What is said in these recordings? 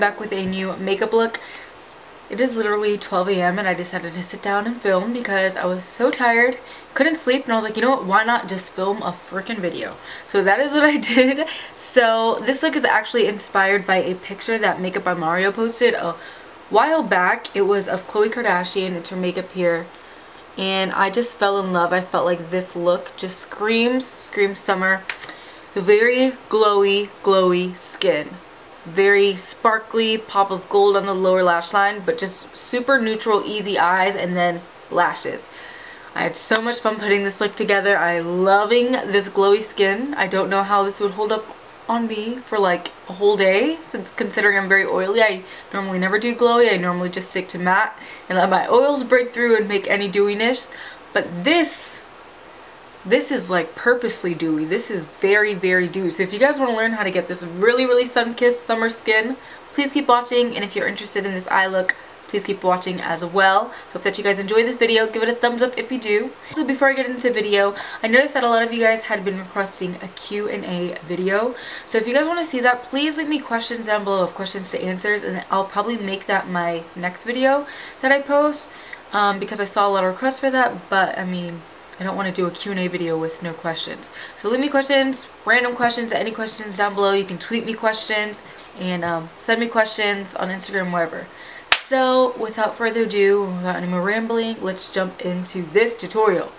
back with a new makeup look. It is literally 12 a.m. and I decided to sit down and film because I was so tired, couldn't sleep, and I was like, you know what, why not just film a freaking video? So that is what I did. So this look is actually inspired by a picture that Makeup by Mario posted a while back. It was of Khloe Kardashian. It's her makeup here. And I just fell in love. I felt like this look just screams summer. Very glowy skin. Very sparkly, pop of gold on the lower lash line, but just super neutral, easy eyes, and then lashes. I had so much fun putting this look together. I'm loving this glowy skin. I don't know how this would hold up on me for like a whole day, since considering I'm very oily. I normally never do glowy. I normally just stick to matte and let my oils break through and make any dewiness. But this is like purposely dewy. This is very dewy. So if you guys want to learn how to get this really sun-kissed summer skin, please keep watching. And if you're interested in this eye look, please keep watching as well. Hope that you guys enjoy this video. Give it a thumbs up if you do. So before I get into the video, I noticed that a lot of you guys had been requesting a Q&A video. So if you guys want to see that, please leave me questions down below of questions to answers, and I'll probably make that my next video that I post, because I saw a lot of requests for that. But I mean, I don't want to do a Q&A video with no questions. So leave me questions, random questions, any questions down below. You can tweet me questions and send me questions on Instagram, wherever. So without further ado, without any more rambling, let's jump into this tutorial.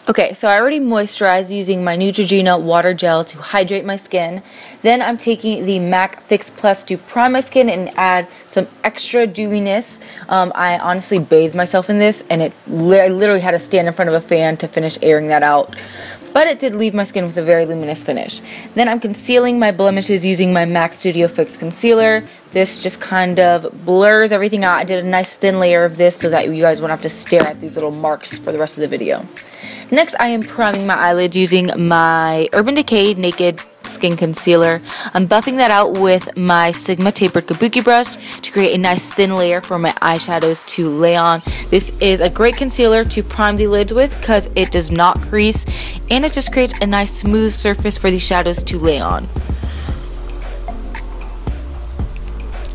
Okay, so I already moisturized using my Neutrogena water gel to hydrate my skin. Then I'm taking the MAC Fix Plus to prime my skin and add some extra dewiness. I honestly bathed myself in this, and I literally had to stand in front of a fan to finish airing that out. But it did leave my skin with a very luminous finish. Then I'm concealing my blemishes using my MAC Studio Fix Concealer. This just kind of blurs everything out. I did a nice thin layer of this so that you guys won't have to stare at these little marks for the rest of the video. Next, I am priming my eyelids using my Urban Decay Naked Skin Concealer. I'm buffing that out with my Sigma Tapered Kabuki brush to create a nice thin layer for my eyeshadows to lay on. This is a great concealer to prime the lids with because it does not crease, and it just creates a nice smooth surface for these shadows to lay on.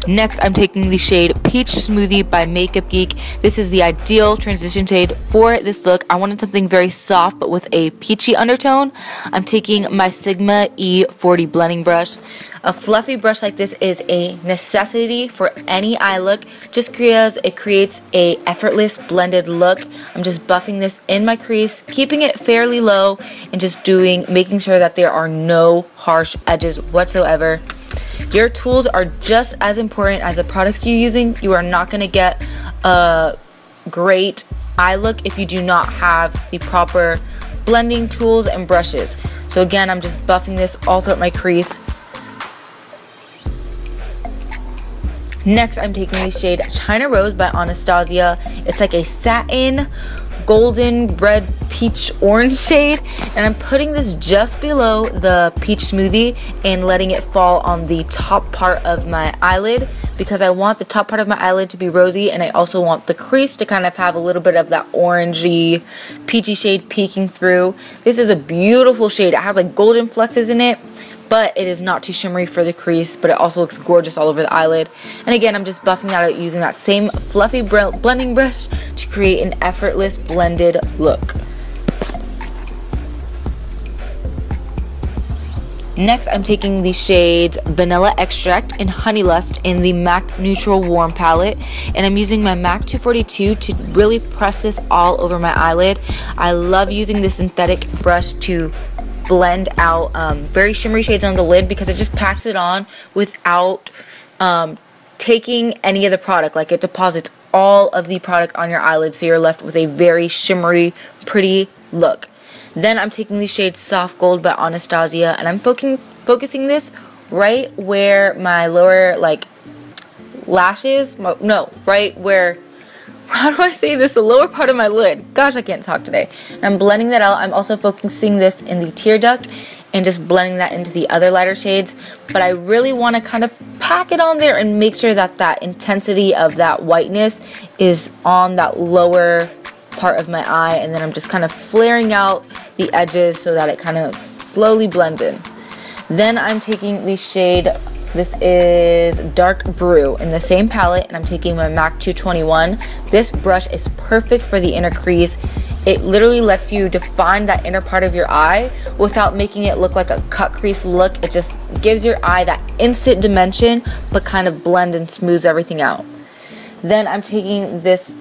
Next, I'm taking the shade Peach Smoothie by Makeup Geek. This is the ideal transition shade for this look. I wanted something very soft but with a peachy undertone. I'm taking my Sigma E40 blending brush. A fluffy brush like this is a necessity for any eye look, just because it creates a effortless blended look. I'm just buffing this in my crease, keeping it fairly low, and just making sure that there are no harsh edges whatsoever. Your tools are just as important as the products you're using. You are not going to get a great eye look if you do not have the proper blending tools and brushes. So again, I'm just buffing this all throughout my crease. Next, I'm taking the shade China Rose by Anastasia. It's like a satin golden red peach orange shade, and I'm putting this just below the peach smoothie and letting it fall on the top part of my eyelid, because I want the top part of my eyelid to be rosy, and I also want the crease to kind of have a little bit of that orangey peachy shade peeking through. This is a beautiful shade. It has like golden flecks in it, but it is not too shimmery for the crease, but it also looks gorgeous all over the eyelid. And again, I'm just buffing that out using that same fluffy blending brush to create an effortless blended look. Next, I'm taking the shades Vanilla Extract and Honey Lust in the MAC Neutral Warm palette, and I'm using my MAC 242 to really press this all over my eyelid. I love using this synthetic brush to blend out very shimmery shades on the lid, because it just packs it on without taking any of the product. Like, it deposits all of the product on your eyelid, so you're left with a very shimmery, pretty look. Then I'm taking the shade Soft Gold by Anastasia, and I'm focusing this right where my lower lashes, right where, how do I say this, the lower part of my lid. Gosh, I can't talk today. And I'm blending that out. I'm also focusing this in the tear duct and just blending that into the other lighter shades. But I really want to kind of pack it on there and make sure that that intensity of that whiteness is on that lower part of my eye, and then I'm just kind of flaring out the edges so that it kind of slowly blends in. Then I'm taking the shade This is Dark Brew in the same palette, and I'm taking my MAC 221. This brush is perfect for the inner crease. It literally lets you define that inner part of your eye without making it look like a cut crease look. It just gives your eye that instant dimension, but kind of blends and smooths everything out. Then I'm taking this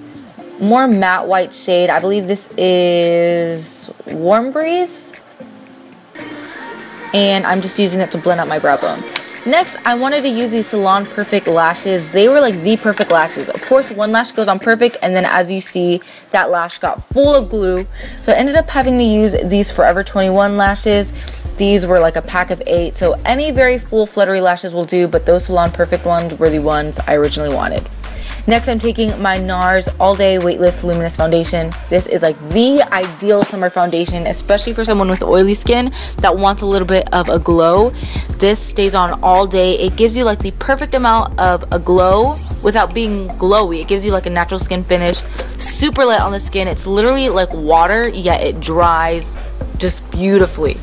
more matte white shade. I believe this is Warm Breeze. And I'm just using it to blend out my brow bone. Next, I wanted to use these Salon Perfect lashes. They were like the perfect lashes. Of course, one lash goes on perfect, and then as you see, that lash got full of glue. So I ended up having to use these Forever 21 lashes. These were like a pack of 8. So any very full fluttery lashes will do, but those Salon Perfect ones were the ones I originally wanted. Next, I'm taking my NARS All Day Weightless Luminous Foundation. This is like the ideal summer foundation, especially for someone with oily skin that wants a little bit of a glow. This stays on all day. It gives you like the perfect amount of a glow without being glowy. It gives you like a natural skin finish, super light on the skin. It's literally like water, yet it dries just beautifully.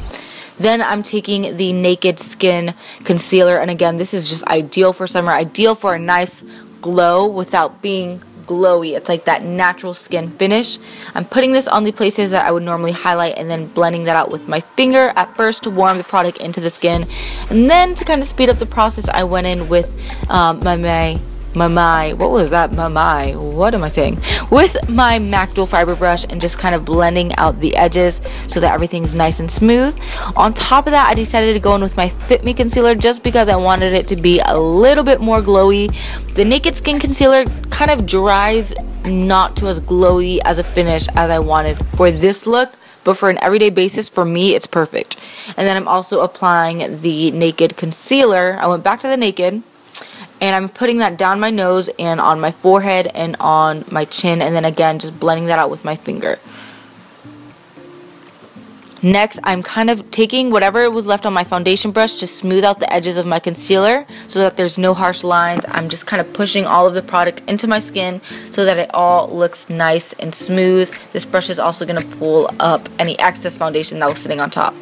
Then I'm taking the Naked Skin Concealer, and again, this is just ideal for summer, ideal for a nice glow without being glowy. It's like that natural skin finish. I'm putting this on the places that I would normally highlight and then blending that out with my finger at first to warm the product into the skin, and then to kind of speed up the process, I went in with with my MAC Dual Fiber brush and just kind of blending out the edges so that everything's nice and smooth. On top of that, I decided to go in with my Fit Me concealer just because I wanted it to be a little bit more glowy. The Naked Skin Concealer kind of dries not to as glowy as a finish as I wanted for this look, but for an everyday basis, for me, it's perfect. And then I'm also applying the Naked Concealer. I went back to the Naked, and I'm putting that down my nose and on my forehead and on my chin, and then again just blending that out with my finger. Next, I'm kind of taking whatever was left on my foundation brush to smooth out the edges of my concealer so that there's no harsh lines. I'm just kind of pushing all of the product into my skin so that it all looks nice and smooth. This brush is also going to pull up any excess foundation that was sitting on top.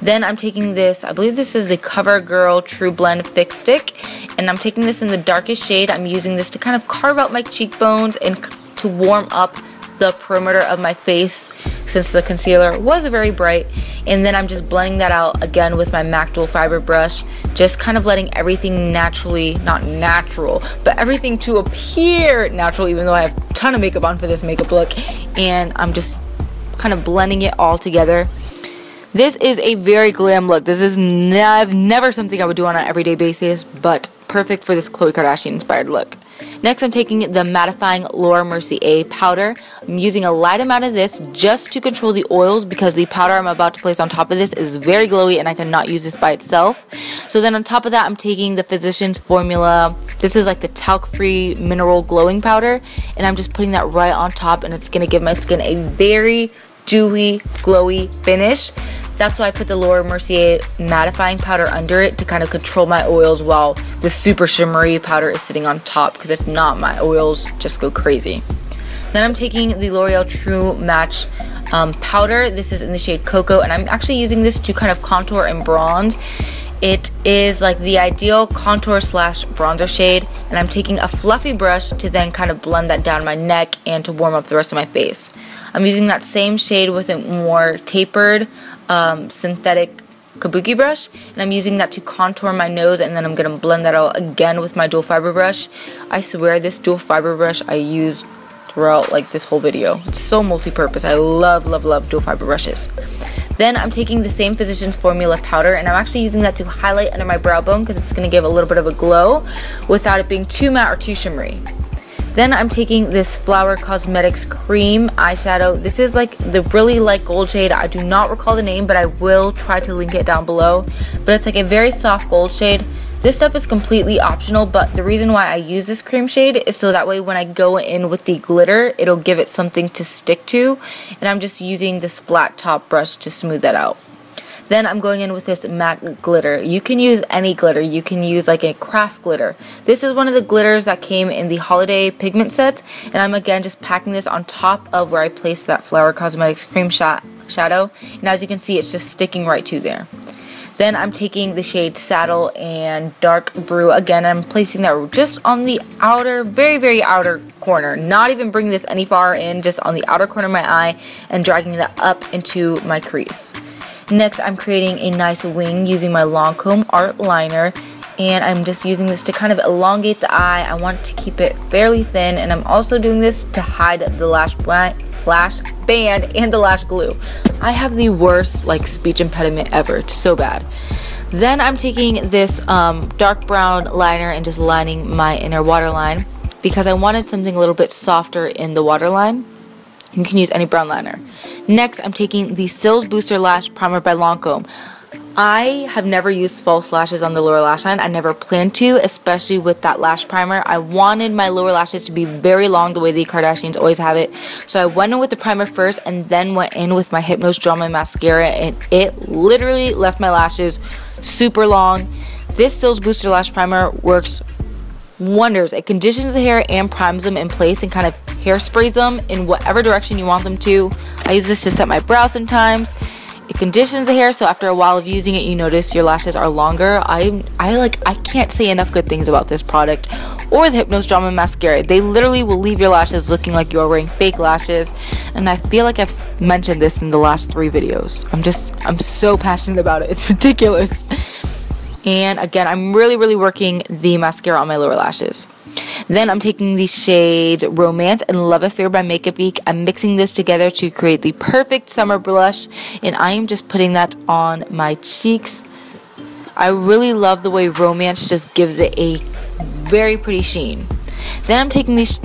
Then I'm taking this, I believe this is the CoverGirl True Blend Fix Stick, and I'm taking this in the darkest shade. I'm using this to kind of carve out my cheekbones and to warm up the perimeter of my face since the concealer was very bright. And then I'm just blending that out again with my MAC Dual Fiber brush, just kind of letting everything naturally, not natural, but everything to appear natural, even though I have a ton of makeup on for this makeup look, and I'm just kind of blending it all together. This is a very glam look. This is never something I would do on an everyday basis, but perfect for this Khloe Kardashian inspired look. Next, I'm taking the mattifying Laura Mercier powder. I'm using a light amount of this just to control the oils because the powder I'm about to place on top of this is very glowy and I cannot use this by itself. So then on top of that, I'm taking the Physicians Formula. This is like the talc-free mineral glowing powder, and I'm just putting that right on top, and it's going to give my skin a very dewy, glowy finish. That's why I put the Laura Mercier mattifying powder under it to kind of control my oils while the super shimmery powder is sitting on top, because if not, my oils just go crazy. Then I'm taking the L'Oreal True Match powder. This is in the shade Cocoa, and I'm actually using this to kind of contour and bronze. It is like the ideal contour slash bronzer shade, and I'm taking a fluffy brush to then kind of blend that down my neck and to warm up the rest of my face. I'm using that same shade with a more tapered synthetic kabuki brush, and I'm using that to contour my nose, and then I'm going to blend that out again with my dual fiber brush. I swear this dual fiber brush I used throughout like this whole video. It's so multi-purpose. I love dual fiber brushes. Then I'm taking the same Physicians Formula powder, and I'm actually using that to highlight under my brow bone because it's going to give a little bit of a glow without it being too matte or too shimmery. Then I'm taking this Flower Cosmetics Cream eyeshadow. This is like the really light gold shade. I do not recall the name, but I will try to link it down below. But it's like a very soft gold shade. This step is completely optional, but the reason why I use this cream shade is so that way when I go in with the glitter, it'll give it something to stick to. And I'm just using this flat top brush to smooth that out. Then I'm going in with this matte glitter. You can use any glitter. You can use like a craft glitter. This is one of the glitters that came in the holiday pigment set, and I'm again just packing this on top of where I placed that Flower Cosmetics cream shadow, and as you can see, it's just sticking right to there. Then I'm taking the shade Saddle and Dark Brew. Again, I'm placing that just on the outer, very, very outer corner. Not even bringing this any far in, just on the outer corner of my eye and dragging that up into my crease. Next, I'm creating a nice wing using my Lancome art liner. And I'm just using this to kind of elongate the eye. I want to keep it fairly thin, and I'm also doing this to hide the lash band and the lash glue. I have the worst like speech impediment ever. It's so bad. Then I'm taking this dark brown liner and just lining my inner waterline because I wanted something a little bit softer in the waterline. You can use any brown liner. Next, I'm taking the Sills Booster Lash Primer by Lancome. I have never used false lashes on the lower lash line. I never planned to, especially with that lash primer. I wanted my lower lashes to be very long the way the Kardashians always have it. So I went in with the primer first and then went in with my Hypnose Drama Mascara, and it literally left my lashes super long. This Sills Booster Lash Primer works wonders. It conditions the hair and primes them in place and kind of hairsprays them in whatever direction you want them to. I use this to set my brow sometimes. It conditions the hair, so after a while of using it, you notice your lashes are longer. I can't say enough good things about this product or the Hypnose Drama Mascara. They literally will leave your lashes looking like you're wearing fake lashes, and I feel like I've mentioned this in the last 3 videos. I'm so passionate about it. It's ridiculous. And again, I'm really working the mascara on my lower lashes. Then I'm taking the shades Romance and Love Affair by Makeup Geek. I'm mixing this together to create the perfect summer blush, and I am just putting that on my cheeks. I really love the way Romance just gives it a very pretty sheen. Then I'm taking this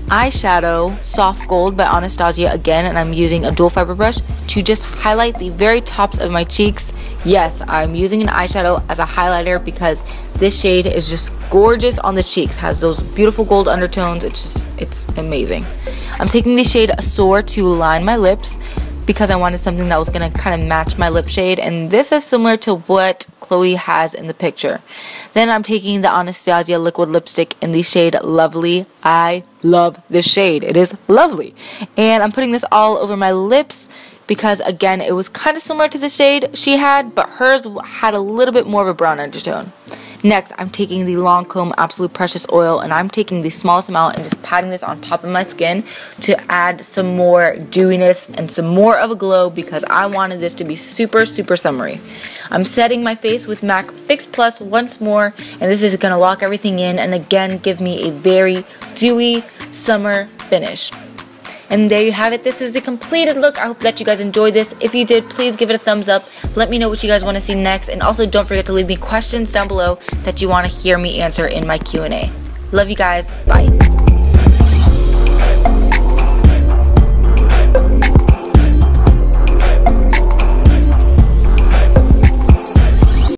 eyeshadow Soft Gold by Anastasia again, and I'm using a dual fiber brush to just highlight the very tops of my cheeks. Yes, I'm using an eyeshadow as a highlighter because this shade is just gorgeous on the cheeks. Has those beautiful gold undertones. It's amazing. I'm taking the shade Soar to line my lips because I wanted something that was going to kind of match my lip shade, and this is similar to what Khloe has in the picture. Then I'm taking the Anastasia liquid lipstick in the shade Lovely. I love this shade. It is lovely. And I'm putting this all over my lips because, again, it was kind of similar to the shade she had, but hers had a little bit more of a brown undertone. Next, I'm taking the Lancome Absolute Precious Oil, and I'm taking the smallest amount and just patting this on top of my skin to add some more dewiness and some more of a glow because I wanted this to be super summery. I'm setting my face with MAC Fix Plus once more, and this is going to lock everything in and again give me a very dewy summer finish. And there you have it. This is the completed look. I hope that you guys enjoyed this. If you did, please give it a thumbs up. Let me know what you guys want to see next. And also don't forget to leave me questions down below that you want to hear me answer in my Q&A. Love you guys. Bye.